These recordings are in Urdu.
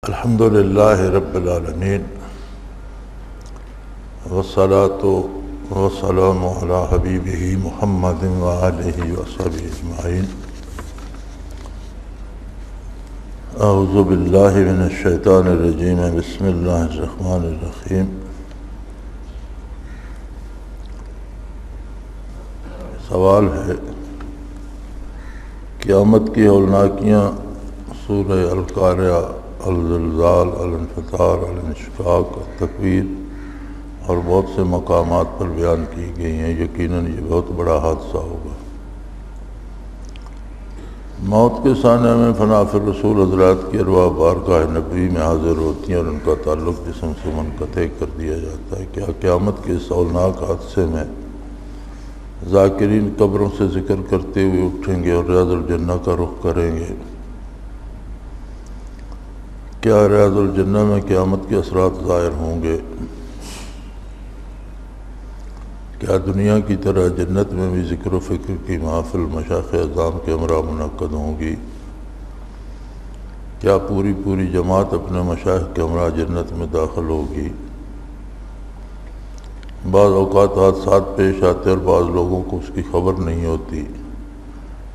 الحمد للہ رب العالمین والصلاة والسلام علی حبیبہ محمد وآلہ وصحبہ اجمعین۔ اعوذ باللہ من الشیطان الرجیم، بسم اللہ الرحمن الرحیم۔ سوال ہے، قیامت کی ہولناکیاں سورہ القارعہ، الزلزال، الانفطار، الانشقاق، التکویر اور بہت سے مقامات پر بیان کی گئی ہیں۔ یقیناً یہ بہت بڑا حادثہ ہوگا۔ موت کے سانحے میں فنا فی الرسول حضرات کی ارواح بارگاہ نبوی میں حاضر ہوتی ہیں اور ان کا تعلق جسم سے منقطع کر دیا جاتا ہے۔ کیا قیامت کے اس ہولناک حادثے میں ذاکرین قبروں سے ذکر کرتے ہوئے اٹھیں گے اور ریاض الجنہ کا رخ کریں گے؟ کیا ریاض الجنہ میں قیامت کے اثرات ظاہر ہوں گے؟ کیا دنیا کی طرح جنت میں بھی ذکر و فکر کی محافل مشائخ اعظام کے ہمراہ منعقد ہوں گی؟ کیا پوری جماعت اپنے مشائخ کے ہمراہ جنت میں داخل ہوگی؟ بعض اوقات حادثات پیش آتے اور بعض لوگوں کو اس کی خبر نہیں ہوتی۔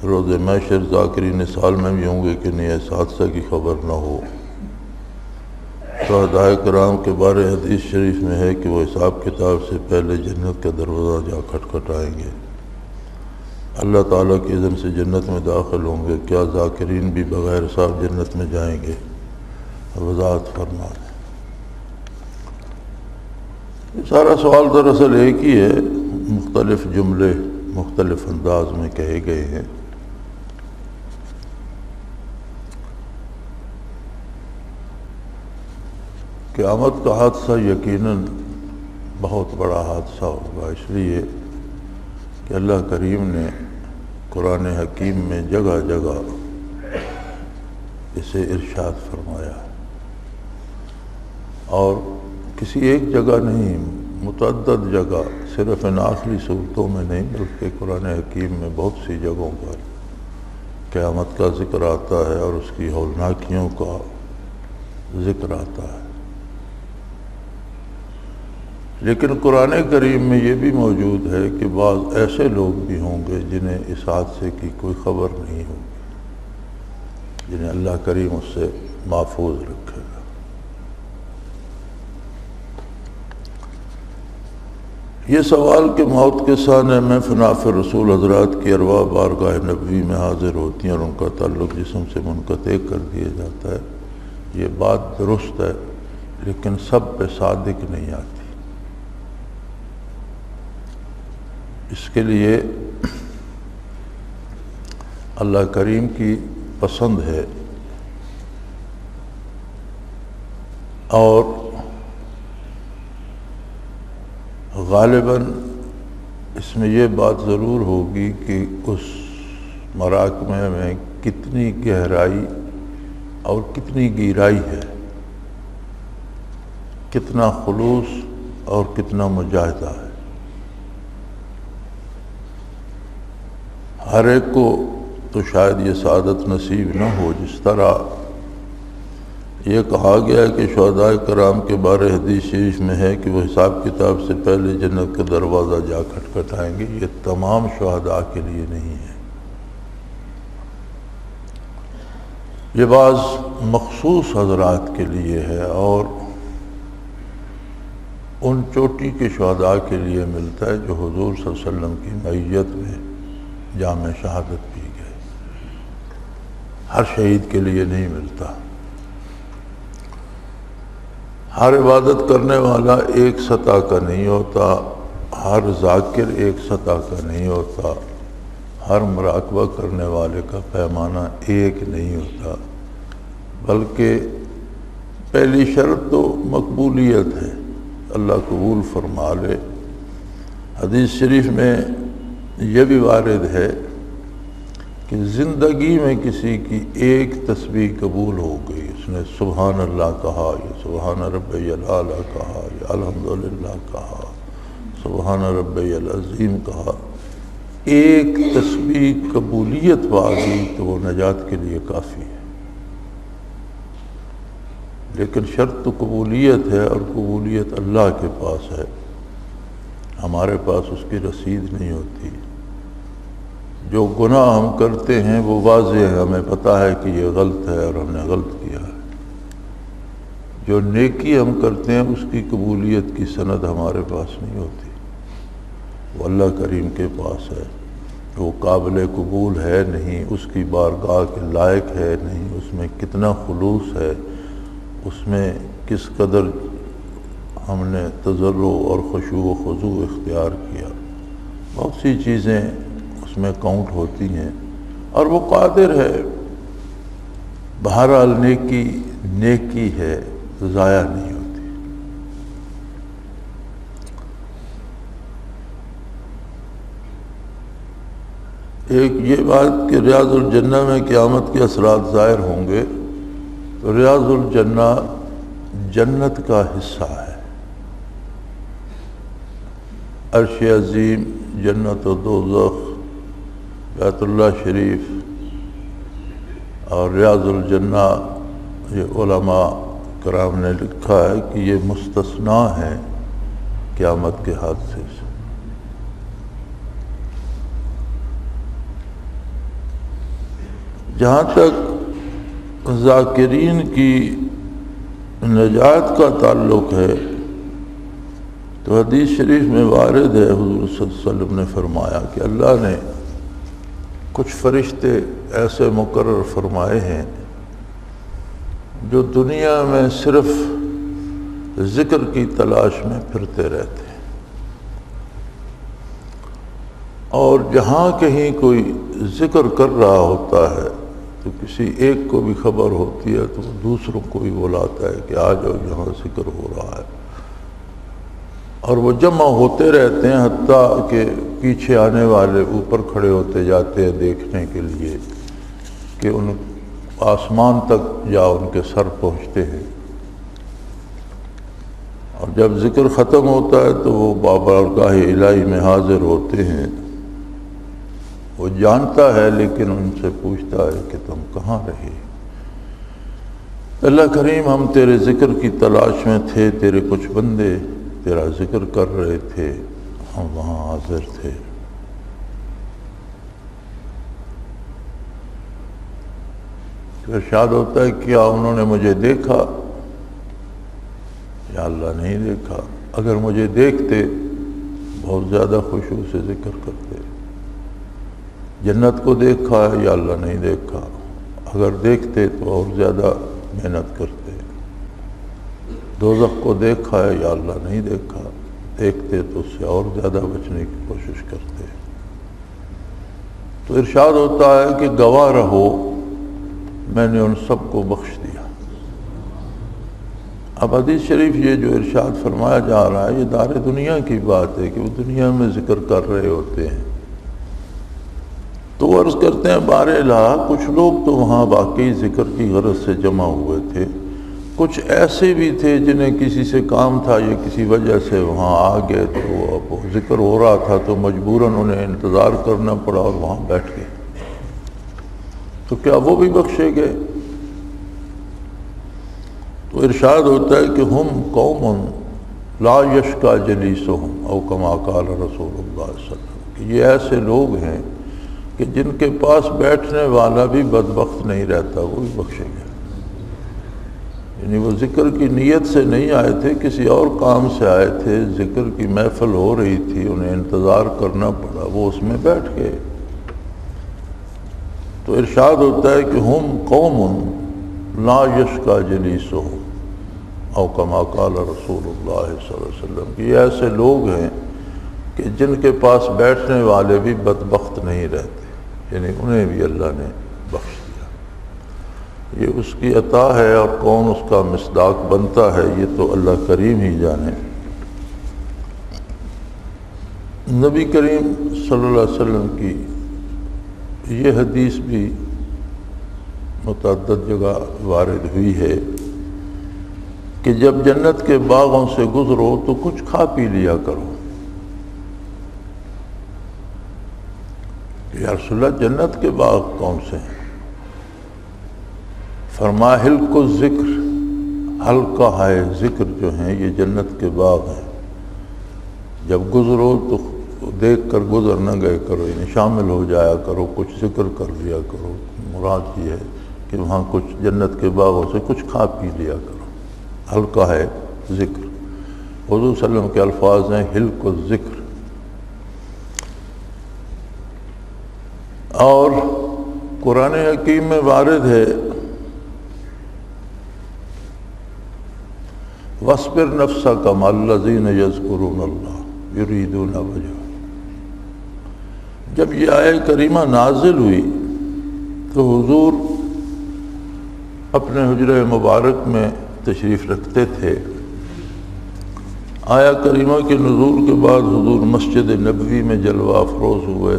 روز محشر ذاکرین سال میں بھی ہوں گے کہ نہیں اس حادثہ کی خبر نہ ہو۔ شہداء کرام کے بارے حدیث شریف میں ہے کہ وہ حساب کتاب سے پہلے جنت کا دروازہ جا کھٹکھٹائیں گے، اللہ تعالیٰ کی اذن سے جنت میں داخل ہوں گے۔ کیا ذاکرین بھی بغیر حساب جنت میں جائیں گے؟ وضاحت فرما دیں۔ یہ سارا سوال دراصل ایک ہی ہے، مختلف جملے مختلف انداز میں کہے گئے ہیں۔ قیامت کا حادثہ یقیناً بہت بڑا حادثہ ہوگا، اس لیے کہ اللہ کریم نے قرآن حکیم میں جگہ جگہ اسے ارشاد فرمایا، اور کسی ایک جگہ نہیں، متعدد جگہ، صرف ان آخری صورتوں میں نہیں بلکہ قرآن حکیم میں بہت سی جگہوں پر قیامت کا ذکر آتا ہے اور اس کی ہولناکیوں کا ذکر آتا ہے۔ لیکن قرآن کریم میں یہ بھی موجود ہے کہ بعض ایسے لوگ بھی ہوں گے جنہیں اس حادثے کی کوئی خبر نہیں ہوگی، جنہیں اللہ کریم اس سے محفوظ رکھے گا۔ یہ سوال کہ موت کے سانحے میں فنا فی الرسول حضرات کی ارواح بارگاہ نبوی میں حاضر ہوتی ہیں اور ان کا تعلق جسم سے منقطع کر دیا جاتا ہے، یہ بات درست ہے، لیکن سب پہ صادق نہیں آتی۔ اس کے لیے اللہ کریم کی پسند ہے، اور غالباً اس میں یہ بات ضرور ہوگی کہ اس محاکمے میں کتنی گہرائی اور کتنی گہرائی ہے، کتنا خلوص اور کتنا مجاہدہ ہے۔ ہر ایک کو تو شاید یہ سعادت نصیب نہ ہو، جس طرح یہ کہا گیا ہے کہ شہداء کرام کے بارے حدیث شریف میں ہے کہ وہ حساب کتاب سے پہلے جنت کا دروازہ جا کھٹکھٹائیں گے۔ یہ تمام شہداء کے لیے نہیں ہے، یہ بعض مخصوص حضرات کے لیے ہے، اور ان چوٹی کے شہداء کے لیے ملتا ہے جو حضور صلی اللہ علیہ وسلم کی معیت میں جام شہادت پی گئے۔ ہر شہید کے لیے نہیں ملتا۔ ہر عبادت کرنے والا ایک سطح کا نہیں ہوتا، ہر ذاکر ایک سطح کا نہیں ہوتا، ہر مراقبہ کرنے والے کا پیمانہ ایک نہیں ہوتا، بلکہ پہلی شرط تو مقبولیت ہے، اللہ قبول فرما لے۔ حدیث شریف میں یہ بھی وارد ہے کہ زندگی میں کسی کی ایک تسبیح قبول ہو گئی، اس نے سبحان اللہ کہا، یا سبحان ربی الاعلیٰ کہا، یا الحمدللہ کہا، سبحان ربی العظیم کہا، ایک تسبیح قبولیت پا گئی تو وہ نجات کے لیے کافی ہے۔ لیکن شرط تو قبولیت ہے، اور قبولیت اللہ کے پاس ہے، ہمارے پاس اس کی رسید نہیں ہوتی۔ جو گناہ ہم کرتے ہیں وہ واضح ہے، ہمیں پتہ ہے کہ یہ غلط ہے اور ہم نے غلط کیا ہے۔ جو نیکی ہم کرتے ہیں اس کی قبولیت کی سند ہمارے پاس نہیں ہوتی، وہ اللہ کریم کے پاس ہے۔ وہ قابل قبول ہے نہیں، اس کی بارگاہ کے لائق ہے نہیں، اس میں کتنا خلوص ہے، اس میں کس قدر ہم نے تضرع اور خشوع و خضوع اختیار کیا، بہت سی چیزیں اس میں کاؤنٹ ہوتی ہیں، اور وہ قادر ہے۔ بہرحال نیکی ہے، ضائع نہیں ہوتی۔ ایک یہ بات کہ ریاض الجنہ میں قیامت کے اثرات ظاہر ہوں گے، تو ریاض الجنہ جنت کا حصہ ہے۔ عرش عظیم، جنت و دوزخ، بیت اللہ شریف اور ریاض الجنہ، یہ علماء کرام نے لکھا ہے کہ یہ مستثنیٰ ہیں قیامت کے حادثے سے۔ جہاں تک ذاکرین کی نجات کا تعلق ہے تو حدیث شریف میں وارد ہے، حضور صلی اللہ علیہ وسلم نے فرمایا کہ اللہ نے کچھ فرشتے ایسے مقرر فرمائے ہیں جو دنیا میں صرف ذکر کی تلاش میں پھرتے رہتے ہیں، اور جہاں کہیں کوئی ذکر کر رہا ہوتا ہے تو کسی ایک کو بھی خبر ہوتی ہے تو وہ دوسروں کو بھی بلاتا ہے کہ آ جاؤ یہاں ذکر ہو رہا ہے، اور وہ جمع ہوتے رہتے ہیں، حتیٰ کہ پیچھے آنے والے اوپر کھڑے ہوتے جاتے ہیں دیکھنے کے لیے کہ ان آسمان تک جا ان کے سر پہنچتے ہیں، اور جب ذکر ختم ہوتا ہے تو وہ بابرگاہ الہی میں حاضر ہوتے ہیں۔ وہ جانتا ہے لیکن ان سے پوچھتا ہے کہ تم کہاں رہے؟ اللہ کریم ہم تیرے ذکر کی تلاش میں تھے، تیرے کچھ بندے تیرا ذکر کر رہے تھے، ہم وہاں حاضر تھے۔ تو ارشاد ہوتا ہے کیا انہوں نے مجھے دیکھا؟ یا اللہ نہیں دیکھا۔ اگر مجھے دیکھتے بہت زیادہ خشوع سے ذکر کرتے۔ جنت کو دیکھا ہے یا اللہ نہیں دیکھا؟ اگر دیکھتے تو اور زیادہ محنت کرتے۔ دوزخ کو دیکھا ہے یا اللہ نہیں دیکھا؟ دیکھتے تو اس سے اور زیادہ بچنے کی کوشش کرتے۔ تو ارشاد ہوتا ہے کہ گواہ رہو میں نے ان سب کو بخش دیا۔ اب حدیث شریف یہ جو ارشاد فرمایا جا رہا ہے یہ دار دنیا کی بات ہے کہ وہ دنیا میں ذکر کر رہے ہوتے ہیں۔ تو عرض کرتے ہیں بہرحال کچھ لوگ تو وہاں واقعی ذکر کی غرض سے جمع ہوئے تھے، کچھ ایسے بھی تھے جنہیں کسی سے کام تھا یا کسی وجہ سے وہاں آ گئے، تو اب ذکر ہو رہا تھا تو مجبوراً انہیں انتظار کرنا پڑا اور وہاں بیٹھ گئے۔ تو کیا وہ بھی بخشے گئے؟ تو ارشاد ہوتا ہے کہ ہم قوم لا یشکا جلیسہم او کما قال رسول اللہ صلی اللہ علیہ وسلم، کہ یہ ایسے لوگ ہیں کہ جن کے پاس بیٹھنے والا بھی بدبخت نہیں رہتا، وہ بھی بخشے گئے۔ یعنی وہ ذکر کی نیت سے نہیں آئے تھے، کسی اور کام سے آئے تھے، ذکر کی محفل ہو رہی تھی، انہیں انتظار کرنا پڑا، وہ اس میں بیٹھ گئے۔ تو ارشاد ہوتا ہے کہ ہم قوم لا یشکا جلیسہم او کما قال رسول اللہ صلی اللہ علیہ وسلم، کہ یہ ایسے لوگ ہیں کہ جن کے پاس بیٹھنے والے بھی بدبخت نہیں رہتے، یعنی انہیں بھی اللہ نے بخش دیا۔ یہ اس کی عطا ہے، اور کون اس کا مصداق بنتا ہے یہ تو اللہ کریم ہی جانے۔ نبی کریم صلی اللہ علیہ وسلم کی یہ حدیث بھی متعدد جگہ وارد ہوئی ہے کہ جب جنت کے باغوں سے گزرو تو کچھ کھا پی لیا کرو۔ یا رسول اللہ جنت کے باغ کون سے ہیں؟ فرمایا حلق الذکر، حلقہ ہے ذکر جو ہیں یہ جنت کے باغ ہیں، جب گزرو تو دیکھ کر گزر نہ گئے کرو، یعنی شامل ہو جایا کرو، کچھ ذکر کر لیا کرو۔ مراد یہ ہے کہ وہاں کچھ جنت کے باغوں سے کچھ کھا پی لیا کرو۔ حلقہ ہے ذکر، حضور صلی اللہ علیہ وسلم کے الفاظ ہیں حلق الذکر۔ اور قرآن حکیم میں وارد ہے وَاصْبِرْ نَفْسَكَ مَعَ الَّذِينَ يَذْكُرُونَ اللَّهَ يُرِيدُونَ وَجْهَهُ۔ جب یہ آیہ کریمہ نازل ہوئی تو حضور اپنے حجرہ مبارک میں تشریف رکھتے تھے۔ آیہ کریمہ کے نزول کے بعد حضور مسجد نبوی میں جلوہ افروز ہوئے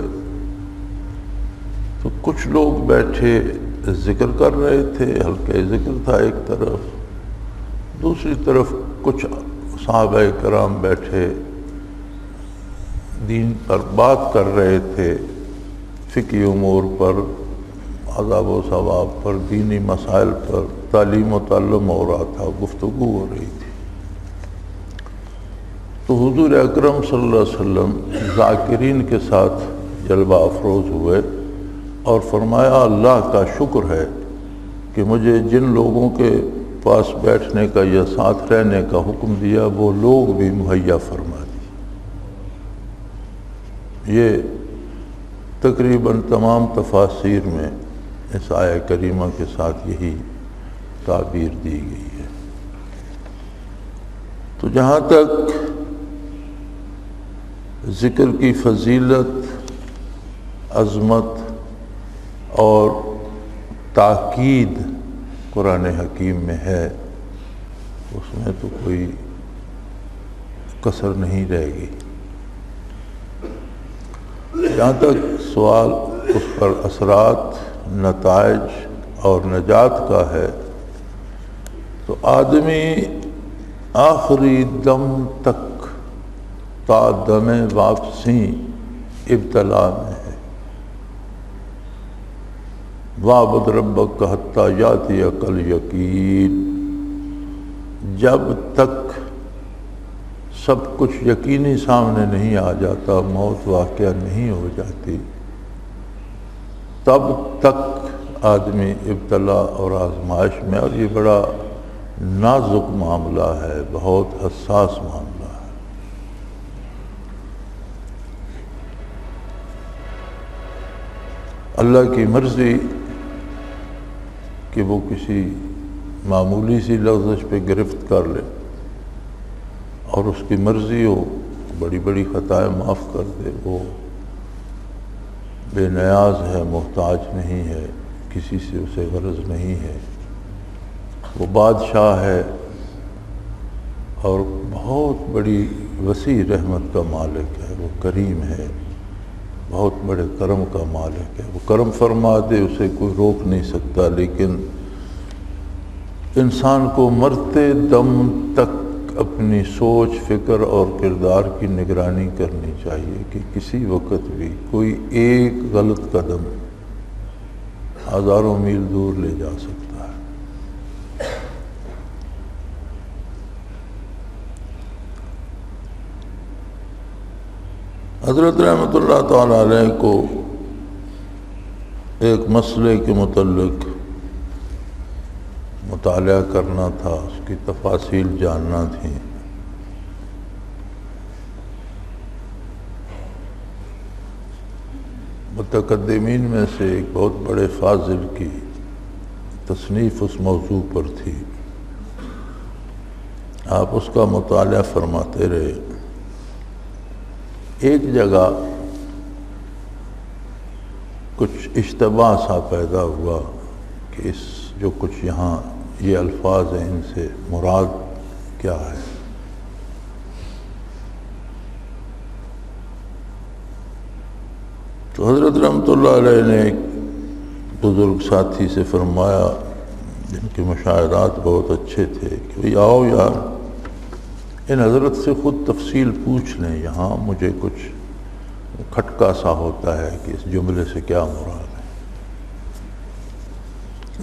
تو کچھ لوگ بیٹھے ذکر کر رہے تھے، حلقہ ذکر تھا ایک طرف، دوسری طرف کچھ صحابہ کرام بیٹھے دین پر بات کر رہے تھے، فقہی امور پر، عذاب و ثواب پر، دینی مسائل پر، تعلیم و تعلم ہو رہا تھا، گفتگو ہو رہی تھی۔ تو حضور اکرم صلی اللہ علیہ وسلم ذاکرین کے ساتھ جلوہ افروز ہوئے اور فرمایا اللہ کا شکر ہے کہ مجھے جن لوگوں کے پاس بیٹھنے کا یا ساتھ رہنے کا حکم دیا وہ لوگ بھی مہیا فرما دی۔ یہ تقریباً تمام تفاسیر میں اس آیہ کریمہ کے ساتھ یہی تعبیر دی گئی ہے۔ تو جہاں تک ذکر کی فضیلت، عظمت اور تاکید قرآن حکیم میں ہے، اس میں تو کوئی کسر نہیں رہے گی۔ جہاں تک سوال اس پر اثرات، نتائج اور نجات کا ہے تو آدمی آخری دم تک تا دم واپسی ابتلا میں ہے۔ وَاعْبُدْ رَبَّكَ حَتَّىٰ يَأْتِيَكَ الْيَقِينُ۔ جب تک سب کچھ یقینی سامنے نہیں آ جاتا، موت واقعہ نہیں ہو جاتی، تب تک آدمی ابتلا اور آزمائش میں، اور یہ بڑا نازک معاملہ ہے، بہت حساس معاملہ ہے۔ اللہ کی مرضی کہ وہ کسی معمولی سی لغزش پہ گرفت کر لے، اور اس کی مرضی ہو بڑی بڑی خطائیں معاف کر دے۔ وہ بے نیاز ہے، محتاج نہیں ہے، کسی سے اسے غرض نہیں ہے۔ وہ بادشاہ ہے اور بہت بڑی وسیع رحمت کا مالک ہے، وہ کریم ہے، بہت بڑے کرم کا مالک ہے۔ وہ کرم فرما دے اسے کوئی روک نہیں سکتا، لیکن انسان کو مرتے دم تک اپنی سوچ، فکر اور کردار کی نگرانی کرنی چاہیے کہ کسی وقت بھی کوئی ایک غلط قدم ہزاروں میل دور لے جا سکتا ہے۔ حضرت رحمۃ اللہ تعالیٰ علیہ کو ایک مسئلے کے متعلق مطالعہ کرنا تھا، اس کی تفاصیل جاننا تھی۔ متقدمین میں سے ایک بہت بڑے فاضل کی تصنیف اس موضوع پر تھی، آپ اس کا مطالعہ فرماتے رہے۔ ایک جگہ کچھ اشتباہ سا پیدا ہوا کہ اس جو کچھ یہاں یہ الفاظ ہیں ان سے مراد کیا ہے۔ تو حضرت رحمۃ اللہ علیہ نے ایک بزرگ ساتھی سے فرمایا، جن کے مشاہدات بہت اچھے تھے، کہ بھئی آؤ یار ان حضرت سے خود تفصیل پوچھ لیں، یہاں مجھے کچھ کھٹکا سا ہوتا ہے کہ اس جملے سے کیا مراد ہے۔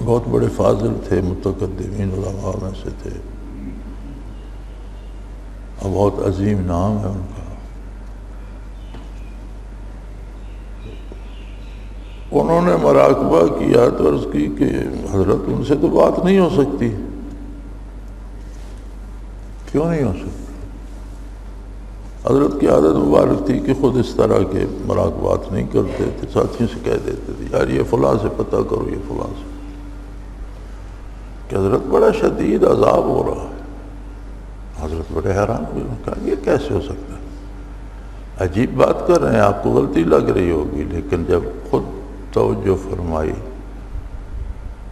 بہت بڑے فاضل تھے، متقدمین علماء میں سے تھے۔ اور بہت عظیم نام ہے ان کا۔ انہوں نے مراقبہ کیا تو عرض کی کہ حضرت ان سے تو بات نہیں ہو سکتی۔ کیوں نہیں ہو سکتی؟ حضرت کی عادت مبارک تھی کہ خود اس طرح کے مراقبات نہیں کرتے تھے، ساتھیوں سے کہہ دیتے تھے یار یہ فلاں سے پتہ کرو، یہ فلاں سے، کہ حضرت بڑا شدید عذاب ہو رہا ہے۔ حضرت بڑے حیران ہوئے، انہوں نے کہا یہ کیسے ہو سکتا ہے؟ عجیب بات کر رہے ہیں، آپ کو غلطی لگ رہی ہوگی، لیکن جب خود توجہ فرمائی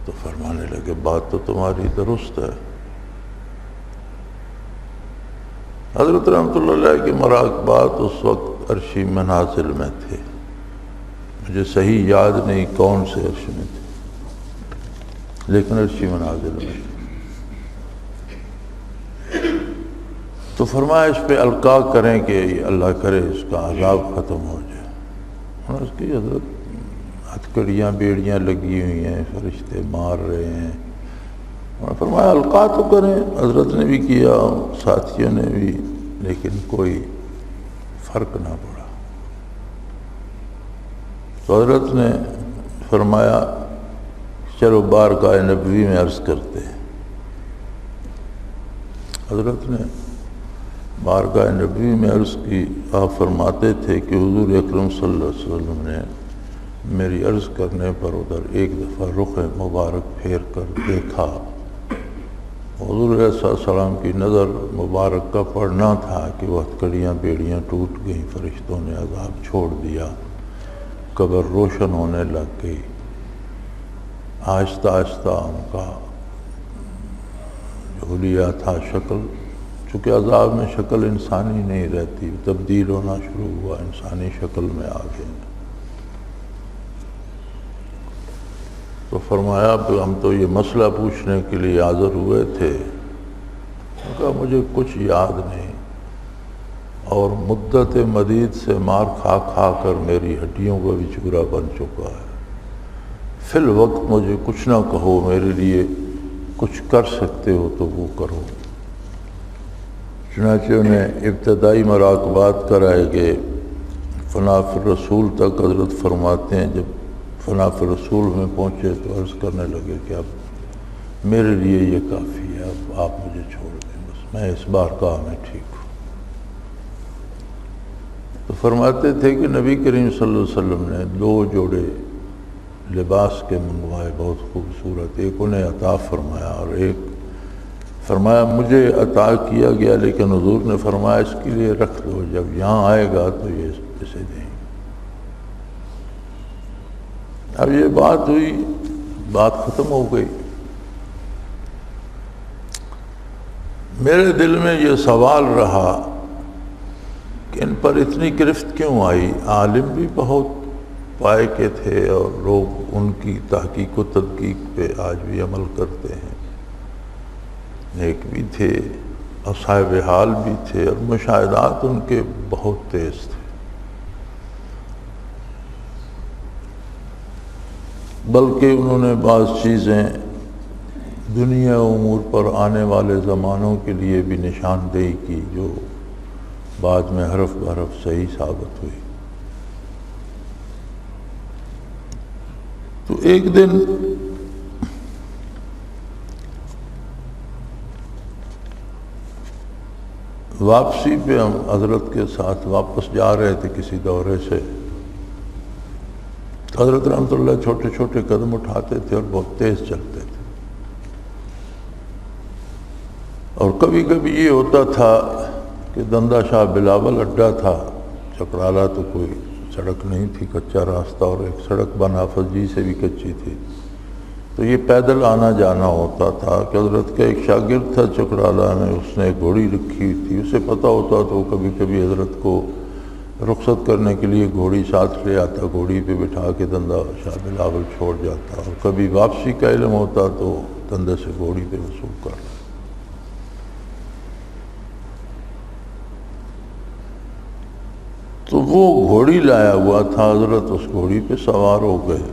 تو فرمانے لگے بات تو تمہاری درست ہے۔ حضرت رحمۃ اللہ علیہ کے مراقبات اس وقت عرشی منازل میں تھے، مجھے صحیح یاد نہیں کون سے عرش میں تھے، لیکن عرشی منازل میں تھے۔ تو فرمایا اس پہ القاء کریں کہ اللہ کرے اس کا عذاب ختم ہو جائے۔ اور اس کی حضرت ہتھکڑیاں بیڑیاں لگی ہوئی ہیں، فرشتے مار رہے ہیں، اور فرمایا القاء تو کریں۔ حضرت نے بھی کیا، ساتھیوں نے بھی، لیکن کوئی فرق نہ پڑا۔ تو حضرت نے فرمایا چلو بارگاہ نبوی میں عرض کرتے ہیں۔ حضرت نے بارگاہ نبوی میں عرض کی۔ آپ فرماتے تھے کہ حضور اکرم صلی اللہ علیہ وسلم نے میری عرض کرنے پر ادھر ایک دفعہ رخ مبارک پھیر کر دیکھا۔ حضور علیہ السلام کی نظر مبارک کا پڑنا تھا کہ وہ ہتھکڑیاں بیڑیاں ٹوٹ گئیں، فرشتوں نے عذاب چھوڑ دیا، قبر روشن ہونے لگ گئی، آہستہ آہستہ ان کا جو حلیہ تھا شکل، چونکہ عذاب میں شکل انسانی نہیں رہتی، تبدیل ہونا شروع ہوا، انسانی شکل میں آ گئے۔ تو فرمایا کہ ہم تو یہ مسئلہ پوچھنے کے لیے حاضر ہوئے تھے۔ میں کہا مجھے کچھ یاد نہیں، اور مدت مدید سے مار کھا کھا کر میری ہڈیوں کا بھی چورا بن چکا ہے۔ فی الوقت مجھے کچھ نہ کہو، میرے لیے کچھ کر سکتے ہو تو وہ کرو۔ چنانچہ انہیں ابتدائی مراقبات کرائے گئے۔ فنا فی الرسول تک حضرت فرماتے ہیں جب فنا فی الرسول میں پہنچے تو عرض کرنے لگے کہ اب میرے لیے یہ کافی ہے، اب آپ مجھے چھوڑ دیں، بس میں اس بارگاہ میں ٹھیک ہوں۔ تو فرماتے تھے کہ نبی کریم صلی اللہ علیہ وسلم نے 2 جوڑے لباس کے منگوائے، بہت خوبصورت، ایک انہیں عطا فرمایا اور ایک فرمایا مجھے عطا کیا گیا، لیکن حضور نے فرمایا اس کے لیے رکھ دو، جب یہاں آئے گا تو یہ اسے دیں۔ اب یہ بات ہوئی، بات ختم ہو گئی۔ میرے دل میں یہ سوال رہا کہ ان پر اتنی گرفت کیوں آئی؟ عالم بھی بہت پائے کے تھے اور لوگ ان کی تحقیق و تدقیق پہ آج بھی عمل کرتے ہیں، نیک بھی تھے اور صاحب حال بھی تھے، اور مشاہدات ان کے بہت تیز تھے، بلکہ انہوں نے بعض چیزیں دنیا امور پر آنے والے زمانوں کے لیے بھی نشاندہی کی جو بعد میں حرف بحرف صحیح ثابت ہوئی۔ تو ایک دن واپسی پہ ہم حضرت کے ساتھ واپس جا رہے تھے کسی دورے سے۔ حضرت رحمۃ اللہ چھوٹے چھوٹے قدم اٹھاتے تھے اور بہت تیز چلتے تھے، اور کبھی کبھی یہ ہوتا تھا کہ دندہ شاہ بلاول اڈا تھا، چکرالہ تو کوئی سڑک نہیں تھی، کچا راستہ، اور ایک سڑک بنافذ جی سے بھی کچی تھی، تو یہ پیدل آنا جانا ہوتا تھا کہ حضرت کا ایک شاگرد تھا چکرالہ میں، اس نے گھوڑی رکھی ہوئی تھی، اسے پتہ ہوتا تو وہ کبھی کبھی حضرت کو رخصت کرنے کے لیے گھوڑی ساتھ لے آتا، گھوڑی پہ بٹھا کے دندہ شاہ بلاول چھوڑ جاتا، اور کبھی واپسی کا علم ہوتا تو دندے سے گھوڑی پہ وصول کر لیتا۔ تو وہ گھوڑی لایا ہوا تھا، حضرت اس گھوڑی پہ سوار ہو گئے،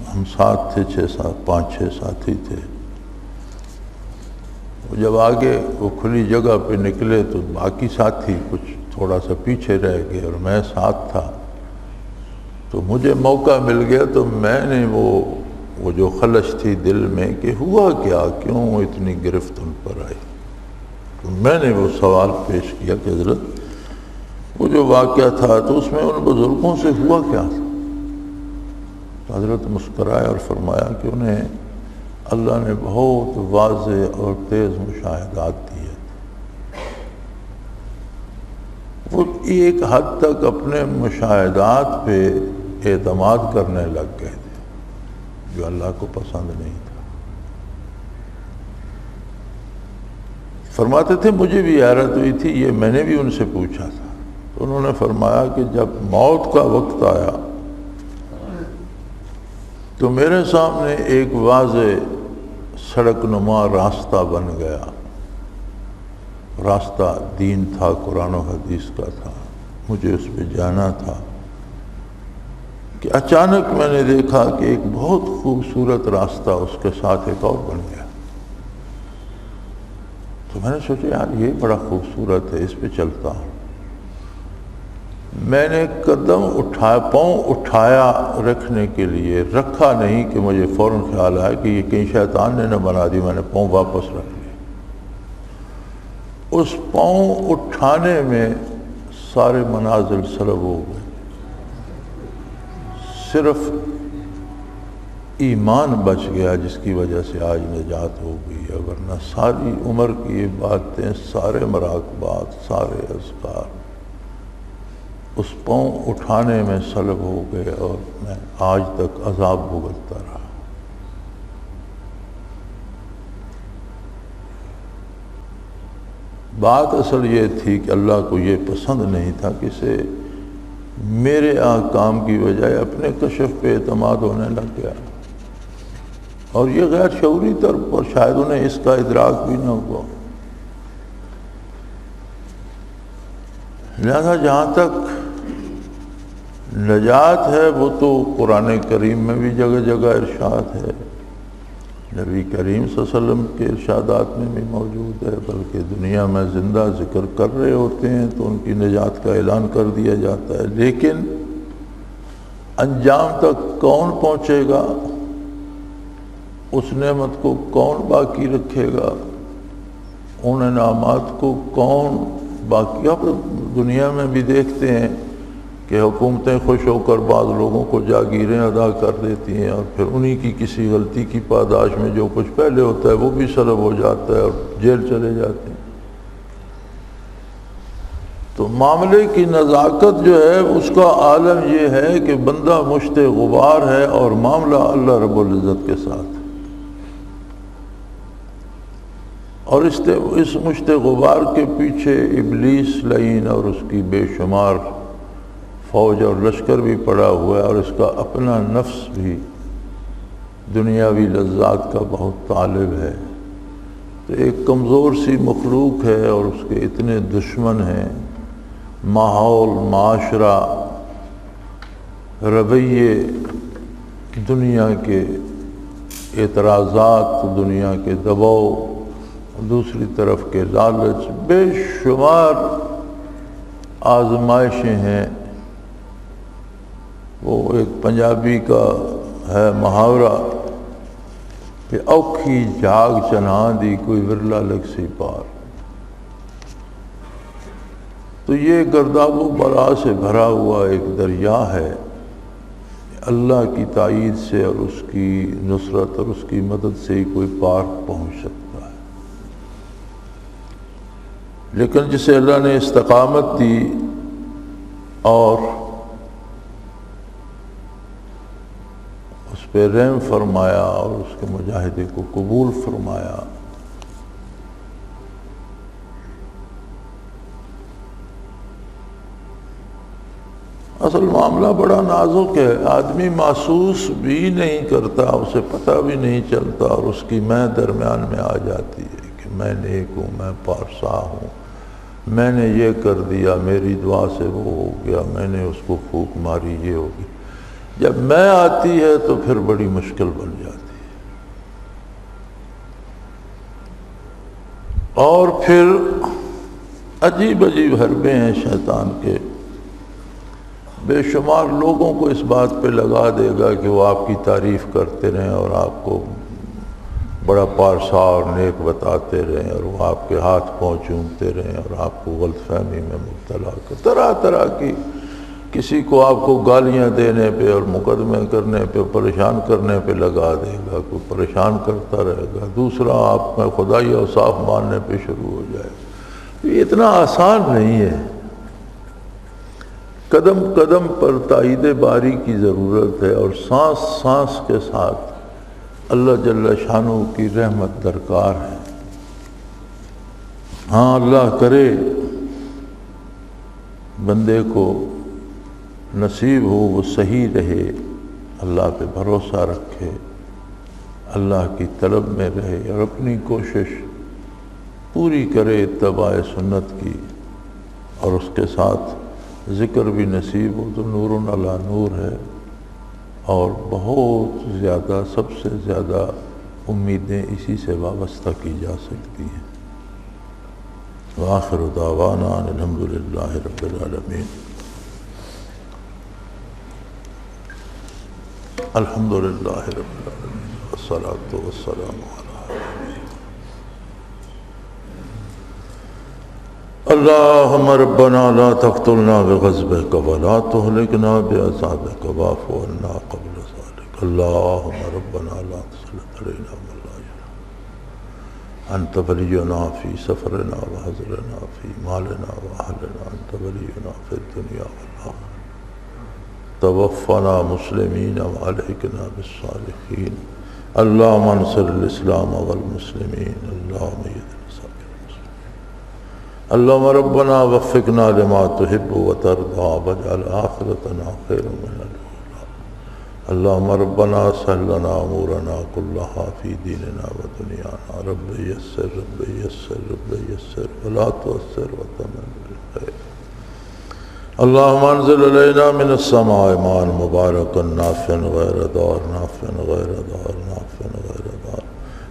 ہم ساتھ تھے، 5-6 ساتھی تھے، وہ جب آگے وہ کھلی جگہ پہ نکلے تو باقی ساتھی کچھ تھوڑا سا پیچھے رہ گئے اور میں ساتھ تھا، تو مجھے موقع مل گیا تو میں نے وہ جو خلش تھی دل میں کہ ہوا کیا، کیوں اتنی گرفت ان پر آئی، تو میں نے وہ سوال پیش کیا کہ حضرت وہ جو واقعہ تھا تو اس میں ان بزرگوں سے ہوا کیا تھا؟ تو حضرت مسکرائے اور فرمایا کہ انہیں اللہ نے بہت واضح اور تیز مشاہدات دیے تھے، وہ ایک حد تک اپنے مشاہدات پہ اعتماد کرنے لگ گئے تھے جو اللہ کو پسند نہیں تھا۔ فرماتے تھے مجھے بھی حیرت ہوئی تھی، یہ میں نے بھی ان سے پوچھا تھا، تو انہوں نے فرمایا کہ جب موت کا وقت آیا تو میرے سامنے ایک واضح سڑک نما راستہ بن گیا، راستہ دین تھا، قرآن و حدیث کا تھا، مجھے اس پہ جانا تھا کہ اچانک میں نے دیکھا کہ ایک بہت خوبصورت راستہ اس کے ساتھ ایک اور بن گیا، تو میں نے سوچا یار یہ بڑا خوبصورت ہے، اس پہ چلتا ہوں۔ میں نے قدم اٹھایا، پاؤں اٹھایا رکھنے کے لیے، رکھا نہیں کہ مجھے فوراً خیال آیا کہ یہ کہیں شیطان نے نہ بنا دی، میں نے پاؤں واپس رکھ لیا۔ اس پاؤں اٹھانے میں سارے منازل سلب ہو گئے، صرف ایمان بچ گیا جس کی وجہ سے آج نجات ہو گئی ہے، ورنہ ساری عمر کی یہ باتیں، سارے مراقبات، سارے اذکار اس پاؤں اٹھانے میں سلب ہو گئے اور میں آج تک عذاب بھگتتا رہا۔ بات اصل یہ تھی کہ اللہ کو یہ پسند نہیں تھا کہ اسے میرے احکام کی بجائے اپنے کشف پہ اعتماد ہونے لگ گیا، اور یہ غیر شعوری طور پر شاید انہیں اس کا ادراک بھی نہ ہوا۔ لہذا جہاں تک نجات ہے وہ تو قرآن کریم میں بھی جگہ جگہ ارشاد ہے، نبی کریم صلی اللہ علیہ وسلم کے ارشادات میں بھی موجود ہے، بلکہ دنیا میں زندہ ذکر کر رہے ہوتے ہیں تو ان کی نجات کا اعلان کر دیا جاتا ہے، لیکن انجام تک کون پہنچے گا، اس نعمت کو کون باقی رکھے گا، ان انعامات کو کون باقی۔ آپ دنیا میں بھی دیکھتے ہیں کہ حکومتیں خوش ہو کر بعض لوگوں کو جاگیریں ادا کر دیتی ہیں، اور پھر انہی کی کسی غلطی کی پاداش میں جو کچھ پہلے ہوتا ہے وہ بھی سلب ہو جاتا ہے اور جیل چلے جاتے ہیں۔ تو معاملے کی نزاکت جو ہے اس کا عالم یہ ہے کہ بندہ مشت غبار ہے اور معاملہ اللہ رب العزت کے ساتھ، اور اس مشت غبار کے پیچھے ابلیس لعین اور اس کی بے شمار فوج اور لشکر بھی پڑا ہوا ہے، اور اس کا اپنا نفس بھی دنیاوی لذات کا بہت طالب ہے۔ تو ایک کمزور سی مخلوق ہے اور اس کے اتنے دشمن ہیں، ماحول، معاشرہ، رویے، دنیا کے اعتراضات، دنیا کے دباؤ، دوسری طرف کے لالچ، بے شمار آزمائشیں ہیں۔ وہ ایک پنجابی کا ہے محاورہ کہ اوکھی جاگ چنہاں دی کوئی ورلا لگ سی پار۔ تو یہ گرداب و بلا سے بھرا ہوا ایک دریا ہے، اللہ کی تائید سے اور اس کی نصرت اور اس کی مدد سے ہی کوئی پار پہنچ سکتا ہے، لیکن جسے اللہ نے استقامت دی اور اس پہ رحم فرمایا اور اس کے مجاہدے کو قبول فرمایا، اصل معاملہ بڑا نازک ہے، آدمی محسوس بھی نہیں کرتا، اسے پتہ بھی نہیں چلتا، اور اس کی میں درمیان میں آ جاتی ہے کہ میں نیک ہوں، میں پارسا ہوں، میں نے یہ کر دیا، میری دعا سے وہ ہو گیا، میں نے اس کو پھونک ماری، یہ ہو گئی۔ جب میں آتی ہے تو پھر بڑی مشکل بن جاتی ہے۔ اور پھر عجیب عجیب حربے ہیں شیطان کے، بے شمار لوگوں کو اس بات پہ لگا دے گا کہ وہ آپ کی تعریف کرتے رہیں اور آپ کو بڑا پارسا اور نیک بتاتے رہیں، اور وہ آپ کے ہاتھ پاؤں چومتے رہیں اور آپ کو غلط فہمی میں مبتلا کر، طرح طرح کی، کسی کو آپ کو گالیاں دینے پہ اور مقدمے کرنے پہ، پریشان کرنے پہ لگا دے گا، کوئی پریشان کرتا رہے گا، دوسرا آپ میں خدائی اوصاف ماننے پہ شروع ہو جائے گا۔ یہ اتنا آسان نہیں ہے، قدم قدم پر تائید باری کی ضرورت ہے، اور سانس سانس کے ساتھ اللہ جل شانہ کی رحمت درکار ہے۔ ہاں اللہ کرے بندے کو نصیب ہو وہ صحیح رہے، اللہ پہ بھروسہ رکھے، اللہ کی طلب میں رہے اور اپنی کوشش پوری کرے اتباع سنت کی، اور اس کے ساتھ ذکر بھی نصیب ہو تو نور علی نور ہے، اور بہت زیادہ، سب سے زیادہ امیدیں اسی سے وابستہ کی جا سکتی ہیں۔ وآخر دعوانا الحمدللہ رب العالمین۔ الحمدللہ رب العالمین والصلاة والسلام علی اللہم ربنا لا تقتلنا بغضبک ولا تہلکنا بعذابک واعف عنا قبل ذلک۔ اللہم ربنا لا تسلط علینا من لا يرحمنا، انت ولینا فی سفرنا وحضرنا فی مالنا واہلنا، انت ولینا فی الدنیا والآخرہ، توفنا مسلمین وعلیکنا بالصالحین۔ اللہم انصر الاسلام والمسلمین، اللہم اللہم ربنا وفقنا لما تحب وترضى واجعل آخرتنا خير من الأولى۔ اللہم ربنا سهل لنا أمورنا كلها في ديننا ودنيانا، رب يسر رب يسر رب يسر ولا تؤثر وتمن بالخير۔ اللہم انزل علينا من السماء ماء مباركا نافعا غير ضار، نافعا غير ضار، نافعا غير ضار،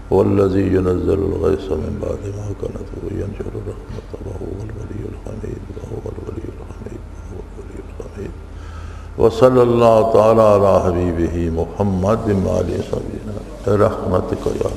والذي ينزل الغيث من بعد ما قنطوا ينشر رحمته وهو الولي الحميد، وهو الولي الحميد، وهو الولي الحميد۔ وصلى الله تعالى على حبيبه محمد وآله وصحبه برحمتك يا